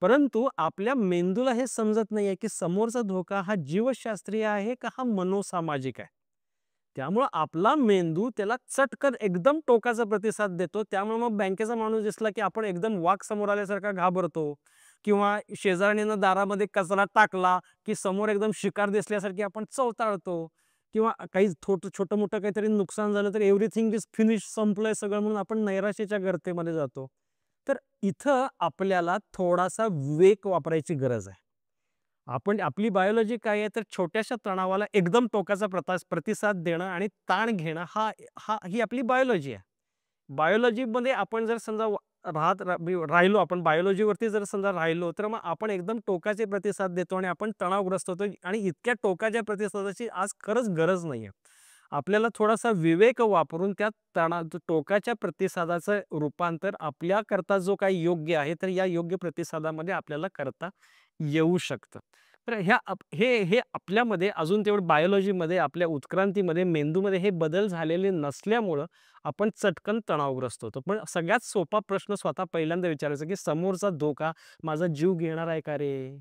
परंतु आपल्या मेंदूला हे समजत नाहीये, की समोरचा धोका हा जीवशास्त्रीय आहे का हा मनोसामाजिक आहे. त्यामुळं आपला मेंदू त्याला चटकन एकदम टोकाचा प्रतिसाद देतो. त्यामुळे मग बँकेचा माणूस दिसला, की आपण एकदम वाघ समोर आल्यासारखा घाबरतो किंवा शेजाऱ्यानं दारामध्ये कचरा टाकला, की समोर एकदम शिकार दिसल्यासारखी आपण चवताळतो किंवा काही छोटं-मोठं काहीतरी नुकसान झालं तर एव्हरीथिंग इज फिनिश संपलंय सगळं म्हणून आपण नैराश्याच्या गर्तेमध्ये जातो. तर इथं आपल्याला थोडासा विवेक वापरायची गरज आहे. आपण आपली बायोलॉजी काय आहे तर छोट्याशा तणावाला एकदम टोकाचा प्रतिसाद देणं आणि ताण घेणं ही आपली बायोलॉजी आहे. बायोलॉजीमध्ये आपण जर समजा राहिलो आपण बायोलॉजीवरती जर समजा राहिलो, तर मग आपण एकदम टोकाचे प्रतिसाद देतो आणि आपण तणावग्रस्त होतो आणि इतक्या टोकाच्या प्रतिसादाची आज खरंच गरज नाहीये. आपल्याला थोडासा विवेक वापरून त्या टोकाच्या प्रतिसादाचं रूपांतर आपल्याकरता जो काही योग्य आहे, तर या योग्य प्रतिसादामध्ये आपल्याला करता येऊ शकतं. तर हे आपल्यामध्ये अजून तेवढं बायोलॉजीमध्ये आपल्या उत्क्रांतीमध्ये मेंदूमध्ये हे बदल झालेले नसल्यामुळं आपण चटकन तणावग्रस्त होतो. पण सगळ्यात सोपा प्रश्न स्वतः पहिल्यांदा विचारायचा, की समोरचा धोका माझा जीव घेणार आहे का रे?